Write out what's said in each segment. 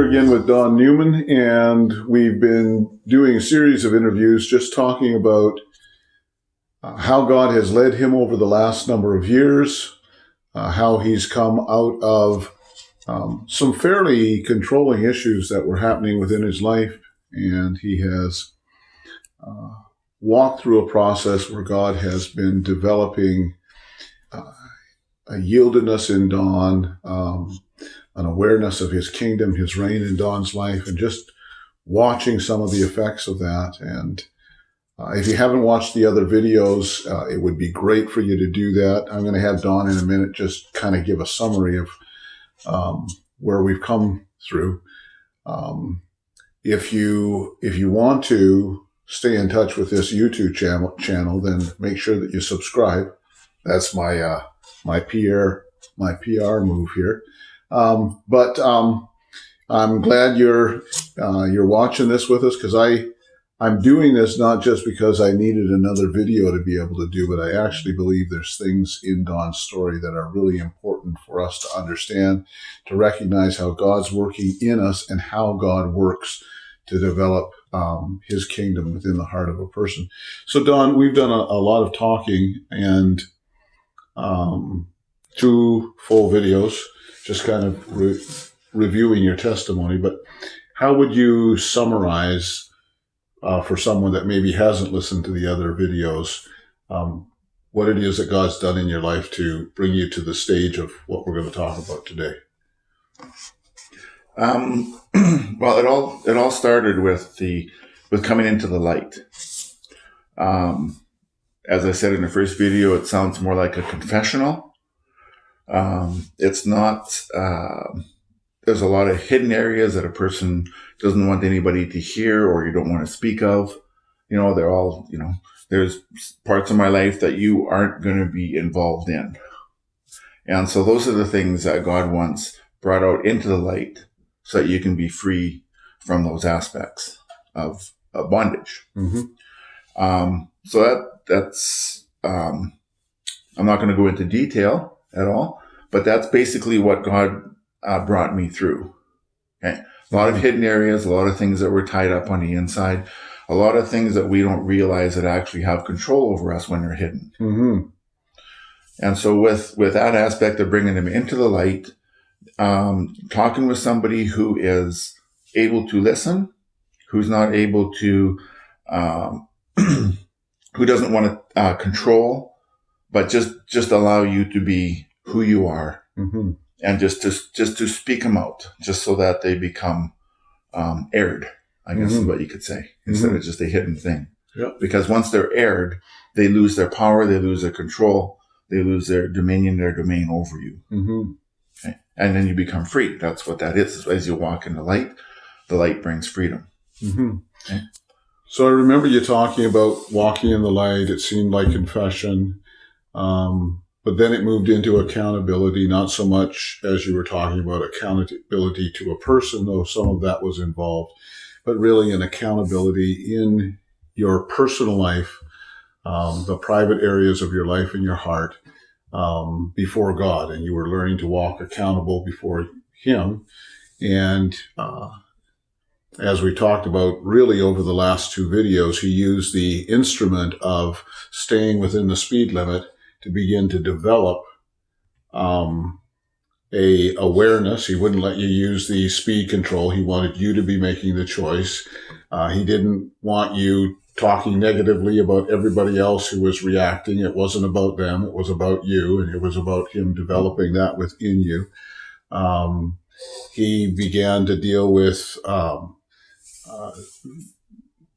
here again with Don Neuman, and we've been doing a series of interviews just talking about how God has led him over the last number of years, how he's come out of some fairly controlling issues that were happening within his life, and he has walked through a process where God has been developing a yieldedness in Don, an awareness of his kingdom, his reign in Don's life, and just watching some of the effects of that. And if you haven't watched the other videos, it would be great for you to do that. I'm going to have Don in a minute just kind of give a summary of where we've come through. If you want to stay in touch with this YouTube channel, then make sure that you subscribe. That's my PR move here. But I'm glad you're watching this with us, because I'm doing this not just because I needed another video to be able to do, but I actually believe there's things in Don's story that are really important for us to understand, to recognize how God's working in us and how God works to develop his kingdom within the heart of a person. So Don, we've done a lot of talking and 2 full videos, just kind of reviewing your testimony. But how would you summarize for someone that maybe hasn't listened to the other videos, what it is that God's done in your life to bring you to the stage of what we're going to talk about today? Well, it all started with coming into the light. As I said in the first video, it sounds more like a confessional. It's not. There's a lot of hidden areas that a person doesn't want anybody to hear, or you don't want to speak of. They're all. There's parts of my life that you aren't going to be involved in, and so those are the things that God wants brought out into the light, so that you can be free from those aspects of bondage. Mm-hmm. So that's. I'm not going to go into detail at all, but that's basically what God brought me through. Okay, a lot of hidden areas, a lot of things that were tied up on the inside, a lot of things that we don't realize that actually have control over us when they're hidden. Mm-hmm. And so with that aspect of bringing them into the light, talking with somebody who is able to listen, who's not able to, who doesn't want to control, but just allow you to be who you are. Mm-hmm. And just to speak them out, just so that they become aired, I guess, mm-hmm. is what you could say, instead mm-hmm. of just a hidden thing. Yep. Because once they're aired, they lose their power, they lose their control, they lose their dominion, their domain over you. Mm-hmm. Okay? And then you become free. That's what that is. As you walk in the light brings freedom. Mm-hmm. Okay? So I remember you talking about walking in the light. It seemed like confession. But then it moved into accountability, not so much as you were talking about accountability to a person, though some of that was involved, but really an accountability in your personal life, the private areas of your life and your heart, before God. And you were learning to walk accountable before him. And as we talked about really over the last 2 videos, he used the instrument of staying within the speed limit to begin to develop a awareness. He wouldn't let you use the speed control. He wanted you to be making the choice. He didn't want you talking negatively about everybody else who was reacting. It wasn't about them. It was about you, and it was about him developing that within you. He began to deal with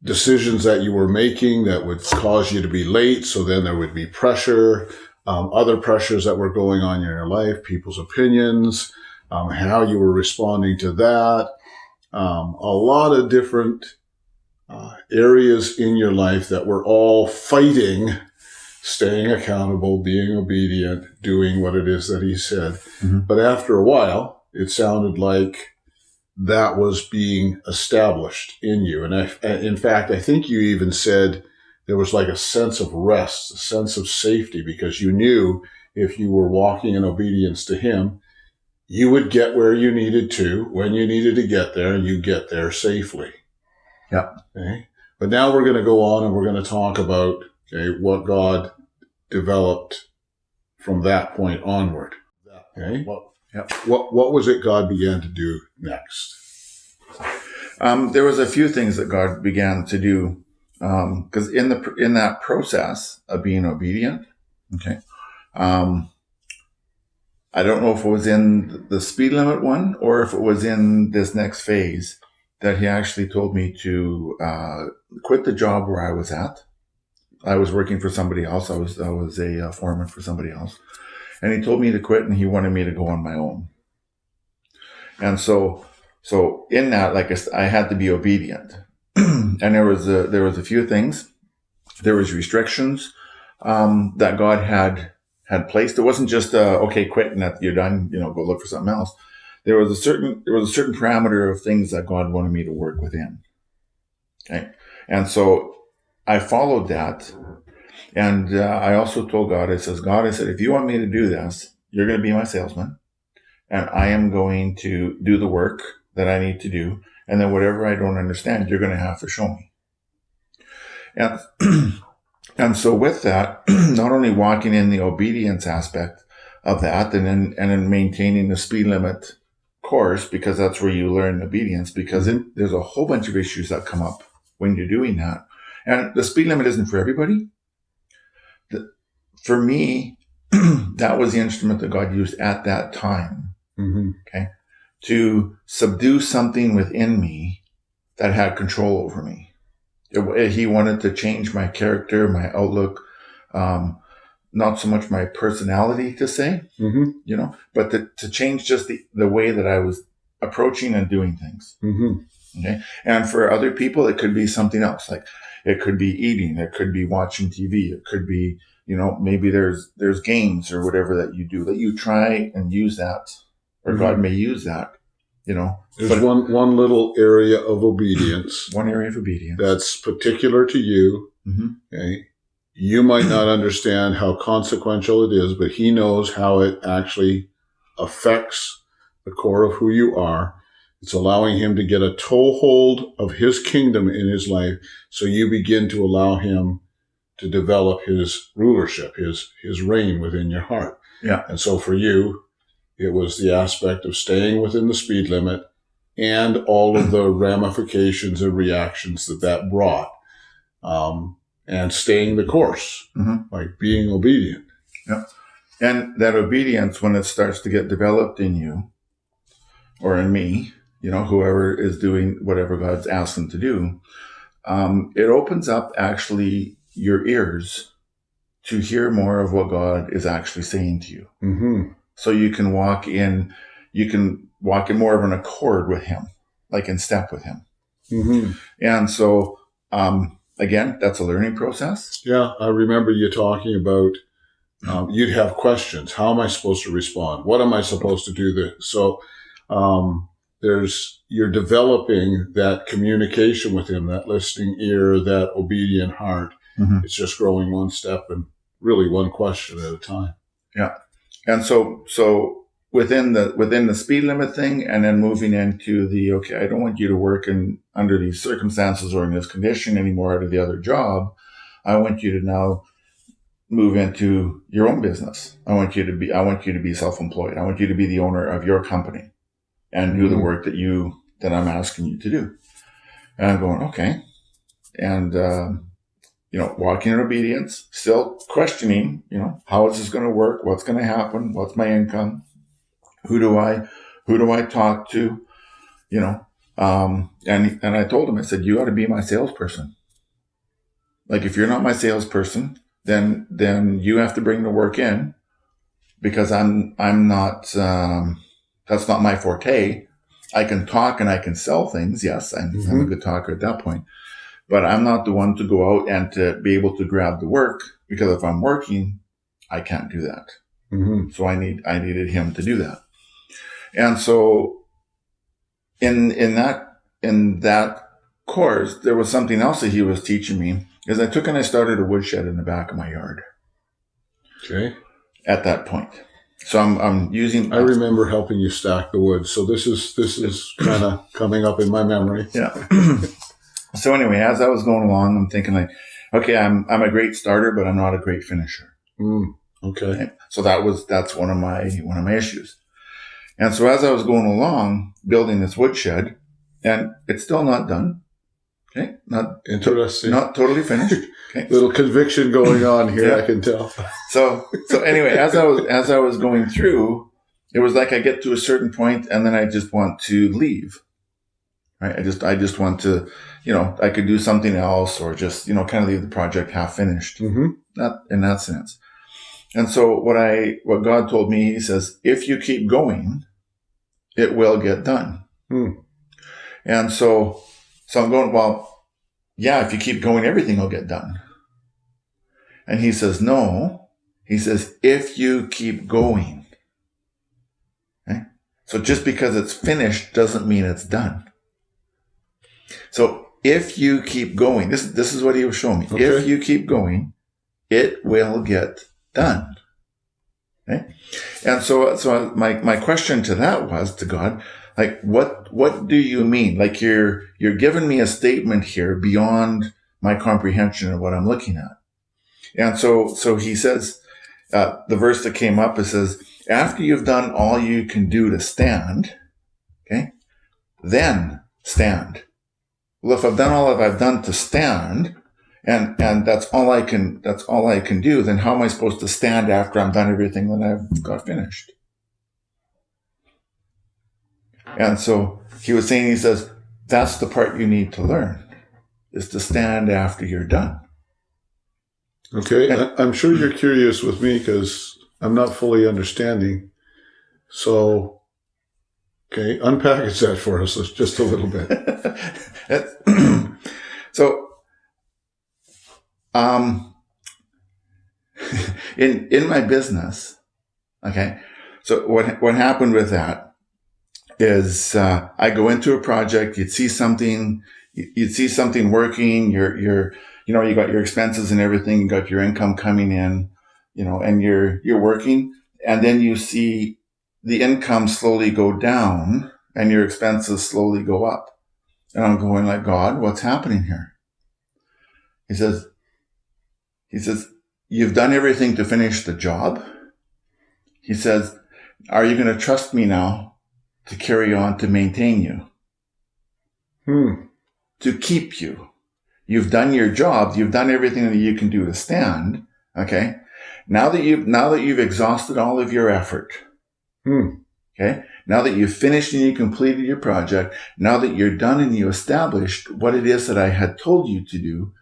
decisions that you were making that would cause you to be late. So then there would be pressure, other pressures that were going on in your life, people's opinions, how you were responding to that. A lot of different areas in your life that were all fighting, staying accountable, being obedient, doing what it is that he said. Mm-hmm. But after a while, it sounded like that was being established in you. And in fact, I think you even said there was like a sense of rest, a sense of safety, because you knew if you were walking in obedience to him, you would get where you needed to, when you needed to get there, and you get there safely. Yeah. Okay. But now we're going to go on and we're going to talk about, okay, what God developed from that point onward. Okay. What was it God began to do next? There was a few things that God began to do, because in that process of being obedient, okay, I don't know if it was in the speed limit one or if it was in this next phase that he actually told me to quit the job where I was at. I was working for somebody else. I was a foreman for somebody else, and he told me to quit, and he wanted me to go on my own. And so in that, like I had to be obedient, and there was a few things. There was restrictions that God had placed. It wasn't just okay, quit and that you're done. Go look for something else. There was a certain parameter of things that God wanted me to work within. Okay, and so I followed that, and I also told God, I said, if you want me to do this, you're going to be my salesman, and I am going to do the work that I need to do, and then whatever I don't understand, you're going to have to show me. And and so with that, not only walking in the obedience aspect of that, and in maintaining the speed limit course, because that's where you learn obedience, because there's a whole bunch of issues that come up when you're doing that. And the speed limit isn't for everybody. For me, that was the instrument that God used at that time, okay, to subdue something within me that had control over me. He wanted to change my character, my outlook, not so much my personality to say, but to change just the way that I was approaching and doing things. Okay. And for other people, it could be something else. Like it could be eating, it could be watching TV, it could be, maybe there's games or whatever that you do, that you try and use that, or God may use that. There's one little area of obedience. One area of obedience that's particular to you. Okay, you might not understand how consequential it is, but he knows how it actually affects the core of who you are. It's allowing him to get a toehold of his kingdom in his life, so you begin to allow him to develop his rulership, his reign within your heart. Yeah. And so for you, it was the aspect of staying within the speed limit and all of the ramifications and reactions that brought, and staying the course, like being obedient. Yep. And that obedience, when it starts to get developed in you or in me, whoever is doing whatever God's asked them to do, it opens up actually your ears to hear more of what God is actually saying to you. So you can walk in more of an accord with him, like in step with him. And so, again, that's a learning process. Yeah. I remember you talking about, you'd have questions. How am I supposed to respond? What am I supposed to do? So, you're developing that communication with him, that listening ear, that obedient heart. It's just growing one step and really one question at a time. Yeah. And so within the speed limit thing, and then moving into okay, I don't want you to work under these circumstances or in this condition anymore out of the other job. I want you to now move into your own business. I want you to be self-employed. I want you to be the owner of your company and do the work that I'm asking you to do. And I'm going, okay. And, walking in obedience, still questioning, how is this going to work? What's going to happen? What's my income? Who do I talk to? And I told him, I said, you ought to be my salesperson. Like, if you're not my salesperson, then you have to bring the work in, because I'm not, that's not my forte. I can talk and I can sell things. Yes, I'm a good talker at that point. But I'm not the one to go out and to be able to grab the work, because if I'm working, I can't do that. So I needed him to do that. And so in that course, there was something else that he was teaching me, is I started a woodshed in the back of my yard. Okay. At that point. So I'm using. I remember helping you stack the wood, so this is kind of coming up in my memory. Yeah. So anyway, as I was going along, I'm thinking like, okay, I'm a great starter, but I'm not a great finisher. Okay. Okay? So that's one of my issues. And so as I was going along building this woodshed, and it's still not done. Okay, Interesting. not totally finished. Okay, little conviction going on here. Yeah. I can tell. So anyway, as I was going through, it was like I get to a certain point, and then I just want to leave. Right? I just want to, I could do something else, or just kind of leave the project half finished. Mm-hmm. Not in that sense. And so what God told me, He says, if you keep going, it will get done. And so I'm going, well, yeah, if you keep going, everything will get done. And He says, no. He says, if you keep going. Okay? So just because it's finished doesn't mean it's done. So if you keep going, this is what He was showing me. Okay. If you keep going, it will get done. Okay? And so my question to that was to God, like, what do you mean? Like you're giving me a statement here beyond my comprehension of what I'm looking at. And so He says, the verse that came up, it says, after you've done all you can do to stand, okay, then stand. Well, if I've done all that I've done to stand, and that's all I can do, then how am I supposed to stand after I'm done everything that I've got finished? And so He was saying, He says, that's the part you need to learn, is to stand after you're done. Okay, I'm sure you're curious with me because I'm not fully understanding. So, okay, unpackage that for us just a little bit. So, in my business, okay. So what happened with that is I go into a project, you'd see something working. You got your expenses and everything. You got your income coming in, and you're working, and then you see the income slowly go down and your expenses slowly go up. And I'm going like, God, what's happening here? He says, you've done everything to finish the job. He says, are you going to trust me now to carry on to maintain you? To keep you. You've done your job. You've done everything that you can do to stand. Okay. Now that you've exhausted all of your effort. Okay. Now that you've finished and you completed your project, now that you're done and you established what it is that I had told you to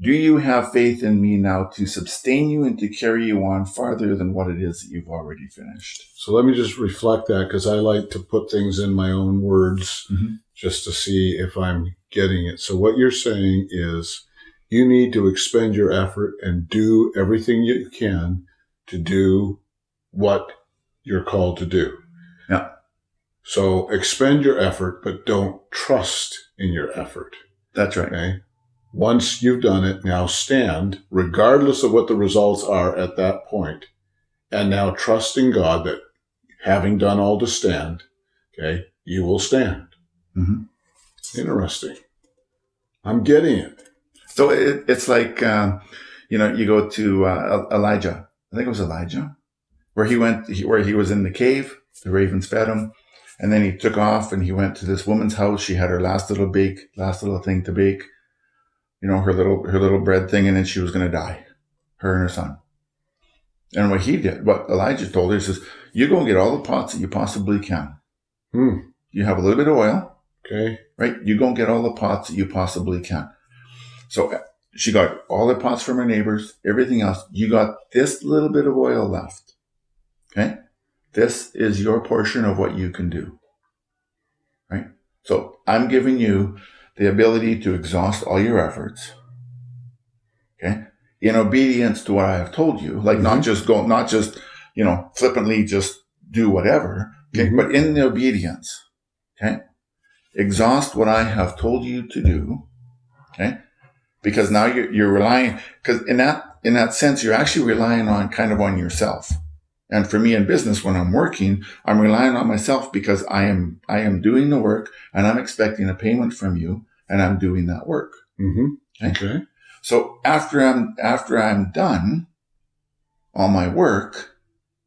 do you have faith in me now to sustain you and to carry you on farther than what it is that you've already finished? So let me just reflect that, because I like to put things in my own words just to see if I'm getting it. So what you're saying is you need to expend your effort and do everything you can to do what you're called to do. Yeah. So expend your effort, but don't trust in your effort. That's right. Okay. Once you've done it, now stand, regardless of what the results are at that point, and now trust in God that having done all to stand, okay, you will stand. Interesting. I'm getting it. So it's like, you go to Elijah. I think it was Elijah, where he was in the cave. The ravens fed him, and then he took off and he went to this woman's house. She had her last little thing to bake. Her little bread thing, and then she was going to die, her and her son. And what Elijah told her, he says, you go and get all the pots that you possibly can. You have a little bit of oil. Okay. Right? You go and get all the pots that you possibly can. So she got all the pots from her neighbors, everything else. You got this little bit of oil left. Okay? This is your portion of what you can do. Right? So I'm giving you the ability to exhaust all your efforts, okay, in obedience to what I have told you, like not just flippantly just do whatever, okay, but in the obedience, okay, exhaust what I have told you to do, okay, because now you're relying, because in that sense, you're actually relying on yourself And for me in business, when I'm working, I'm relying on myself because I am doing the work and I'm expecting a payment from you and I'm doing that work. Mm-hmm. Okay. So after I'm done all my work,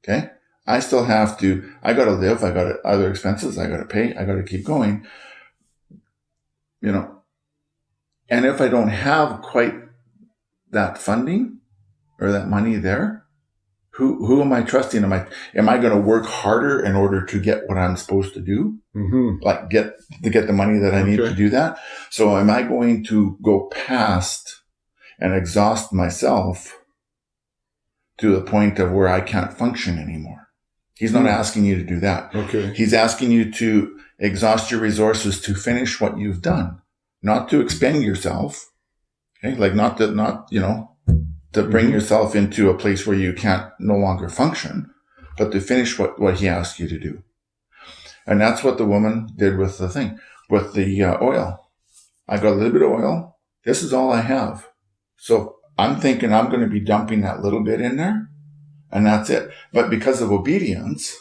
okay, I still have to, I got to live. I got other expenses. I got to pay. I got to keep going, and if I don't have quite that funding or that money there, who am I trusting? Am I going to work harder in order to get what I'm supposed to do? Mm-hmm. Like get the money that I need to do that? So am I going to go past and exhaust myself to the point of where I can't function anymore? He's not asking you to do that. Okay. He's asking you to exhaust your resources to finish what you've done, not to expend yourself. Okay. Like to bring yourself into a place where you can't no longer function, but to finish what he asked you to do. And that's what the woman did with the thing, with the oil. I got a little bit of oil. This is all I have. So I'm thinking I'm going to be dumping that little bit in there, and that's it. But because of obedience,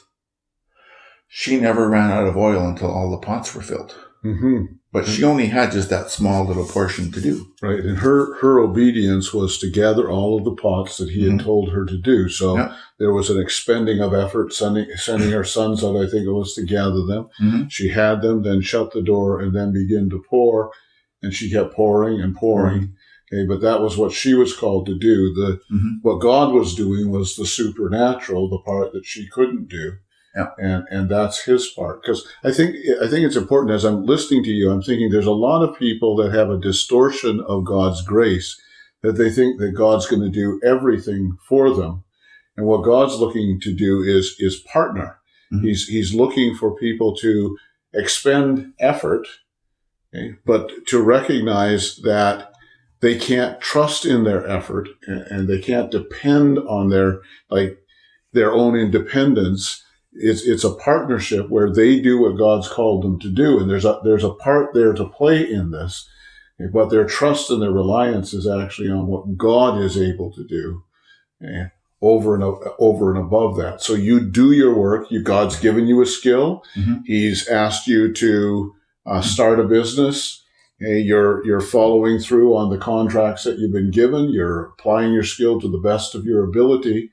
she never ran out of oil until all the pots were filled. Mm-hmm. But she only had just that small little portion to do. Right. And her obedience was to gather all of the pots that he had told her to do. So there was an expending of effort, sending her sons out, I think it was, to gather them. Mm-hmm. She had them, then shut the door and then begin to pour. And she kept pouring and pouring. Okay. But that was what she was called to do. What God was doing was the supernatural, the part that she couldn't do. Yeah. And that's his part. Because I think it's important, as I'm listening to you, I'm thinking there's a lot of people that have a distortion of God's grace, that they think that God's going to do everything for them. And what God's looking to do is partner. Mm-hmm. He's looking for people to expend effort, okay, but to recognize that they can't trust in their effort and they can't depend on their own independence. It's a partnership where they do what God's called them to do. And there's a part there to play in this, but their trust and their reliance is actually on what God is able to do, over and above that. So you do your work. God's given you a skill. Mm-hmm. He's asked you to start a business. You're following through on the contracts that you've been given. You're applying your skill to the best of your ability.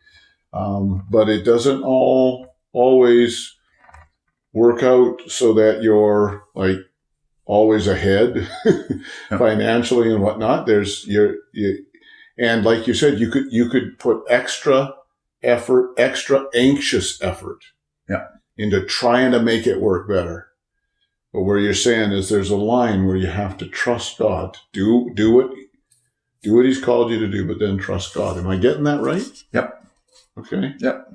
But it doesn't always work out so that you're always ahead financially and whatnot. And like you said, you could put extra effort, extra anxious effort into trying to make it work better. But where you're saying is there's a line where you have to trust God. Do what he's called you to do, but then trust God. Am I getting that right? Yep. Okay. Yep.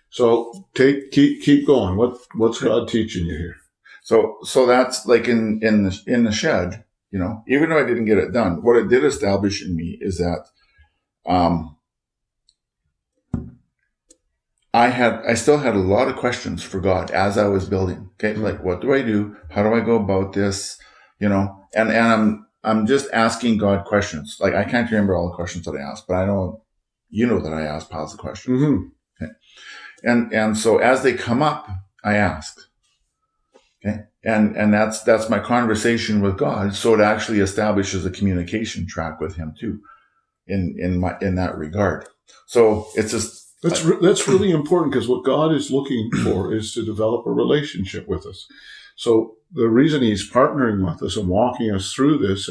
So keep going. What's God teaching you here? So that's like in the shed, even though I didn't get it done, what it did establish in me is that I still had a lot of questions for God as I was building. Okay. Like, what do I do? How do I go about this? And I'm just asking God questions. Like, I can't remember all the questions that I asked, but I know, that I asked positive questions. Mm-hmm. Okay. And so as they come up, I ask. Okay. And that's my conversation with God. So it actually establishes a communication track with him too, in that regard. So it's just, that's really important, because what God is looking for is to develop a relationship with us. So the reason he's partnering with us and walking us through this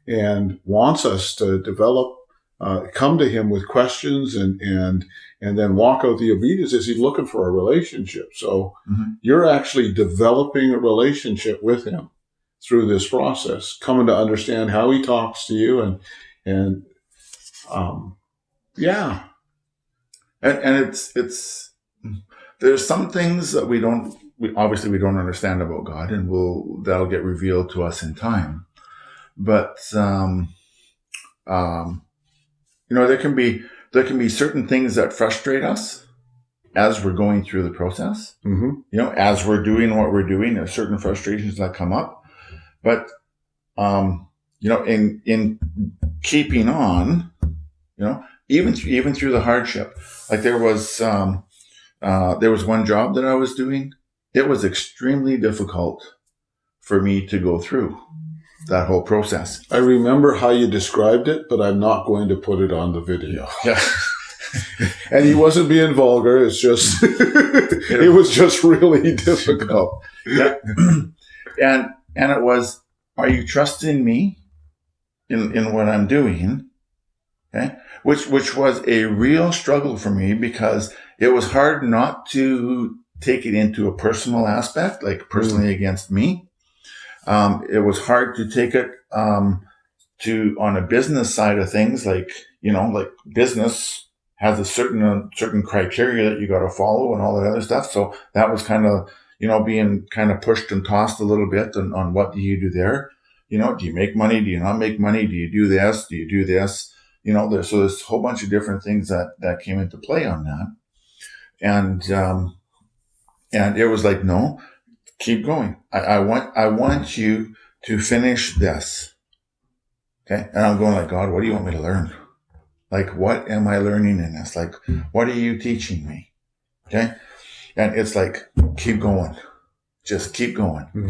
and wants us to develop, come to him with questions and then walk out the obedience is he's looking for a relationship. So you're actually developing a relationship with him through this process, coming to understand how he talks to you and it's there's some things that we don't understand about God, and that'll get revealed to us in time. But there can be certain things that frustrate us as we're going through the process. Mm-hmm. As we're doing what we're doing, there's certain frustrations that come up. But in keeping on, even through the hardship, like there was There was one job that I was doing. It was extremely difficult for me to go through that whole process. I remember how you described it, but I'm not going to put it on the video. Yeah. And he wasn't being vulgar. It's just, it was just really difficult. Yeah. and it was, are you trusting me in what I'm doing? Okay. Which was a real struggle for me, because it was hard not to take it into a personal aspect, like personally against me. It was hard to take it to on a business side of things, like, like business has a certain criteria that you got to follow and all that other stuff. So that was kind of, being kind of pushed and tossed a little bit on what do you do there? Do you make money? Do you not make money? Do you do this? Do you do this? There's a whole bunch of different things that came into play on that. And it was like, no, keep going. I want you to finish this. Okay. And I'm going like, God, what do you want me to learn? Like, what am I learning in this? Like, what are you teaching me? Okay. And it's like, keep going. Just keep going. Mm-hmm.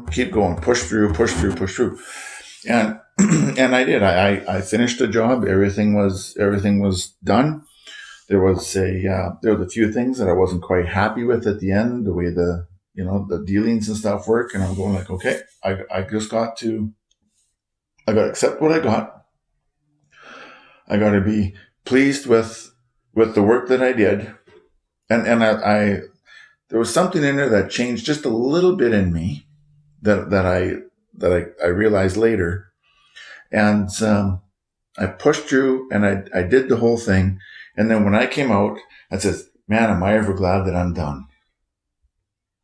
Keep going. Push through. And, and I did. I finished the job. Everything was done. There was a few things that I wasn't quite happy with at the end, the way the dealings and stuff work. And I'm going like, okay, I got to accept what I got. I got to be pleased with the work that I did. And I there was something in there that changed just a little bit in me that I realized later. And I pushed through and I did the whole thing. And then when I came out, I said, man, am I ever glad that I'm done.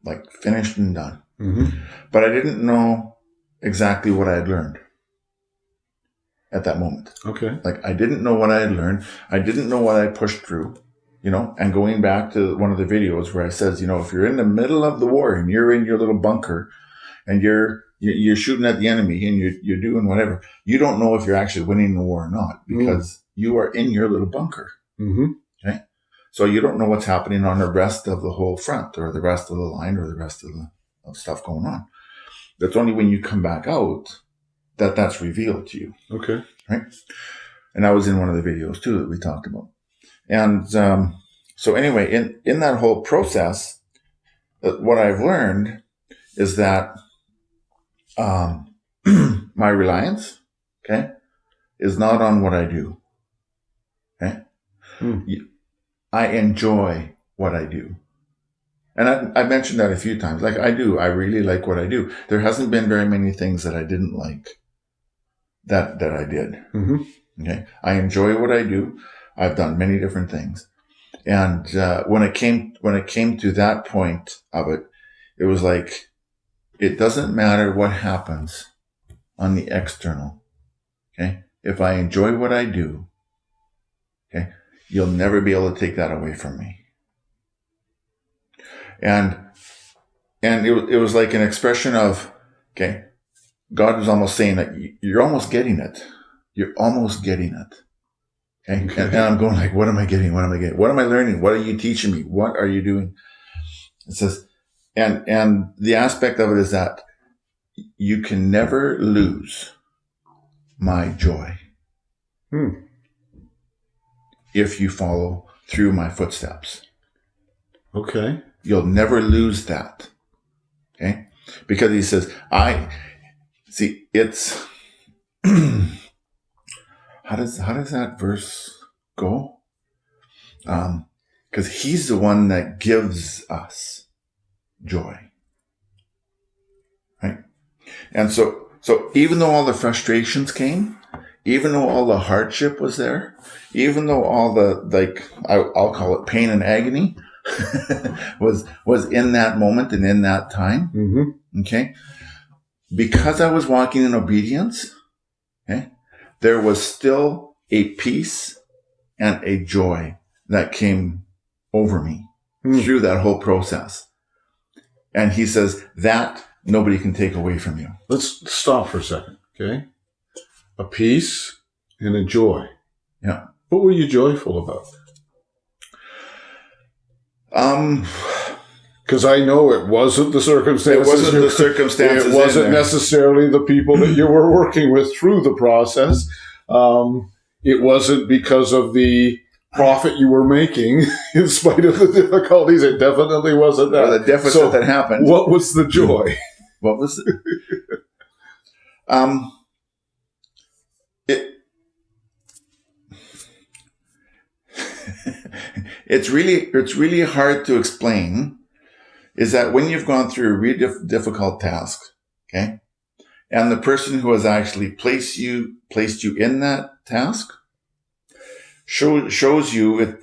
Like, finished and done. Mm-hmm. But I didn't know exactly what I had learned at that moment. Okay. Like, I didn't know what I had learned. I didn't know what I pushed through, and going back to one of the videos where I says, if you're in the middle of the war and you're in your little bunker and you're shooting at the enemy and you're doing whatever, you don't know if you're actually winning the war or not, because you are in your little bunker. Mm-hmm. Okay. So you don't know what's happening on the rest of the whole front or the rest of the line or the rest of the stuff going on. That's only when you come back out that's revealed to you. Okay. Right. And that was in one of the videos too that we talked about. And so anyway, in that whole process, what I've learned is that my reliance, okay, is not on what I do. Okay. I enjoy what I do. And I've mentioned that a few times. Like, I really like what I do. There hasn't been very many things that I didn't like that I did. Mm-hmm. Okay. I enjoy what I do. I've done many different things. And when it came to that point of it, it was like, it doesn't matter what happens on the external. Okay. If I enjoy what I do, okay, you'll never be able to take that away from me. And it was like an expression of, okay, God was almost saying that you're almost getting it. You're almost getting it. Okay. And I'm going like, what am I getting? What am I getting? What am I learning? What are you teaching me? What are you doing? It says, and the aspect of it is that you can never lose my joy if you follow through my footsteps. Okay. You'll never lose that. Okay. Because he says, it's, how does that verse go? Because he's the one that gives us joy. Right. And so even though all the frustrations came, even though all the hardship was there, even though all the, I'll call it pain and agony was in that moment and in that time. Mm-hmm. Okay. Because I was walking in obedience, okay, there was still a peace and a joy that came over me through that whole process. And he says that nobody can take away from you. Let's stop for a second. Okay. A peace and a joy. Yeah. What were you joyful about? Um, Because I know it wasn't the circumstances. it wasn't the circumstances. It wasn't in there. necessarily the people that you were working with through the process. It wasn't because of the profit you were making in spite of the difficulties. It definitely wasn't that. Or the deficit So that happened. what was the joy? What was it? It it's really hard to explain. Is that when you've gone through a really difficult task, okay, and the person who has actually placed you in that task shows you it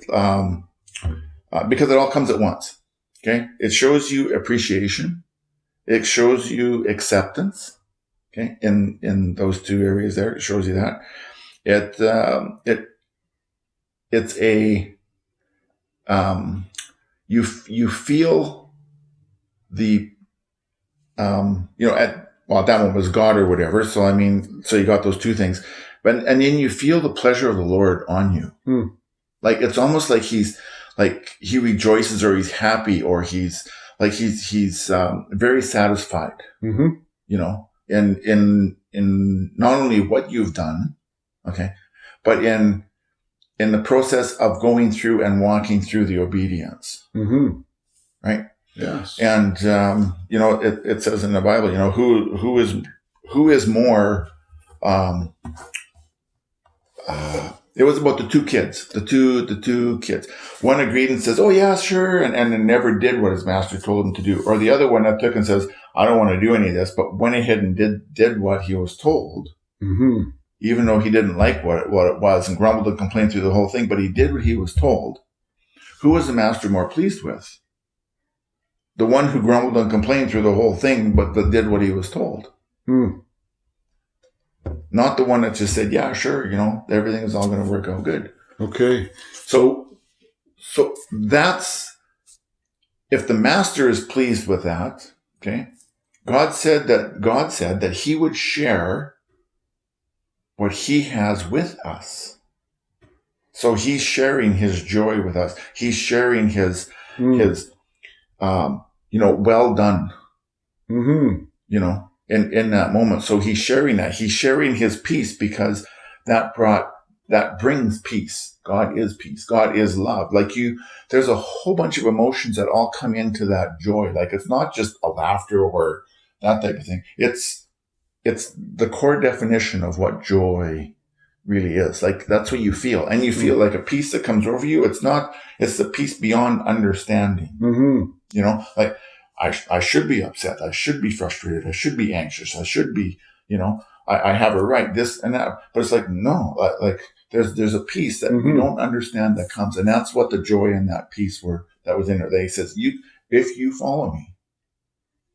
because it all comes at once. Okay, it shows you appreciation, it shows you acceptance. Okay, in those two areas there, it shows you that it's a you feel the that one was God or whatever. So I mean, so you got those two things, and then you feel the pleasure of the Lord on you. Like it's almost like he rejoices or he's happy or he's very satisfied. In not only what you've done, okay, but in the process of going through and walking through the obedience, right? Yes. And it says in the Bible, who is more. It was about the two kids, the two kids. One agreed and says, "Oh yeah, sure," and then never did what his master told him to do. Or the other one that took and says, "I don't want to do any of this," but went ahead and did what he was told, even though he didn't like what it was and grumbled and complained through the whole thing. But he did what he was told. Who was the master more pleased with? The one who grumbled and complained through the whole thing, but did what he was told. Not the one that just said, "Yeah, sure, everything is all going to work out good." Okay. So that's, if the master is pleased with that, okay, God said that he would share what he has with us. So he's sharing his joy with us. He's sharing his well done, in that moment. So he's sharing that. He's sharing his peace because that brings peace. God is peace. God is love. There's a whole bunch of emotions that all come into that joy. Like it's not just a laughter or that type of thing. It's the core definition of what joy really is. Like that's what you feel. And you feel like a peace that comes over you. It's the peace beyond understanding. Like I should be upset. I should be frustrated. I should be anxious. I should be, I have a right, this and that. But it's like, no, like there's a peace that we don't understand that comes. And that's what the joy in that peace that was in there. He says, if you follow me,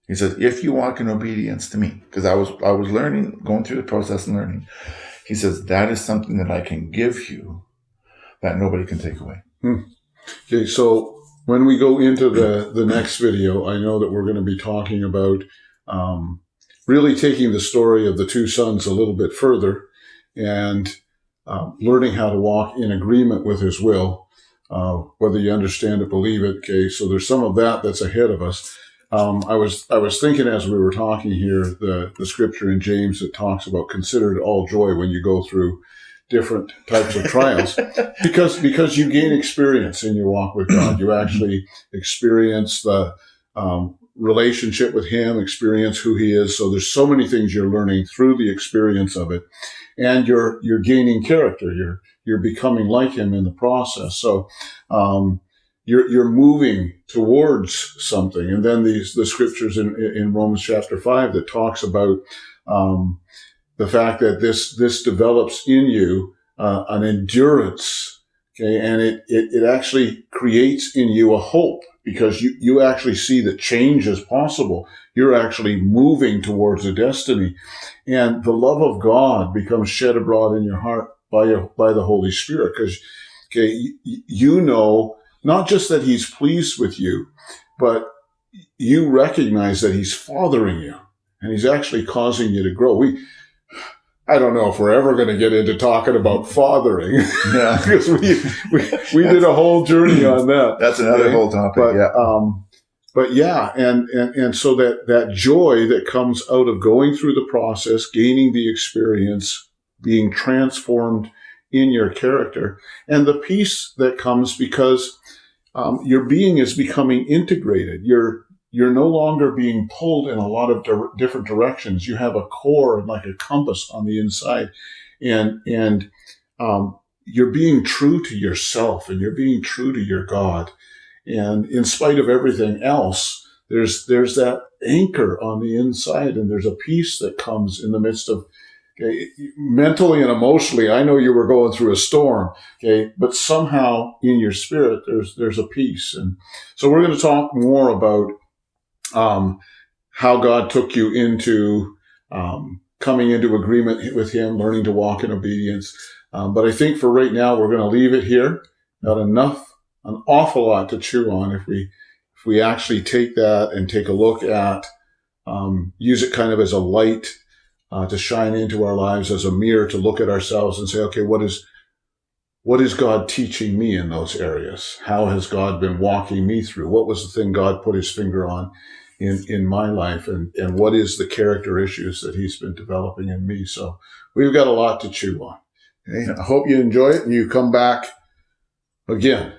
he says, if you walk in obedience to me, because I was learning, going through the process and learning. He says, that is something that I can give you that nobody can take away. Okay, so when we go into the next video, I know that we're going to be talking about really taking the story of the two sons a little bit further and learning how to walk in agreement with his will, whether you understand it, believe it. Okay, so there's some of that's ahead of us. I was thinking as we were talking here, the scripture in James that talks about consider it all joy when you go through different types of trials, because you gain experience in your walk with God. You actually experience the relationship with him, experience who he is. So there's so many things you're learning through the experience of it, and you're gaining character. You're becoming like him in the process. So you're moving towards something. And then the scriptures in Romans chapter 5 that talks about the fact that this develops in you an endurance, okay, and it actually creates in you a hope, because you actually see that change is possible. You're actually moving towards a destiny, and the love of God becomes shed abroad in your heart by the Holy Spirit, because not just that he's pleased with you, but you recognize that he's fathering you, and he's actually causing you to grow. I don't know if we're ever going to get into talking about fathering Yeah. because we did a whole journey on that. That's another whole topic. But yeah, and so that joy that comes out of going through the process, gaining the experience, being transformed in your character, and the peace that comes because your being is becoming integrated. You're no longer being pulled in a lot of different directions. You have a core and like a compass on the inside, and you're being true to yourself, and you're being true to your God. And in spite of everything else, there's that anchor on the inside, and there's a peace that comes in the midst of, okay, mentally and emotionally. I know you were going through a storm, okay, but somehow in your spirit there's a peace. And so we're going to talk more about how God took you into coming into agreement with Him, learning to walk in obedience. But I think for right now we're going to leave it here. Not enough. An awful lot to chew on if we actually take that and take a look at, use it kind of as a light to shine into our lives, as a mirror to look at ourselves and say, okay, what is God teaching me in those areas? How has God been walking me through? What was the thing God put His finger on in my life? And what is the character issues that He's been developing in me? So we've got a lot to chew on. Okay? I hope you enjoy it and you come back again.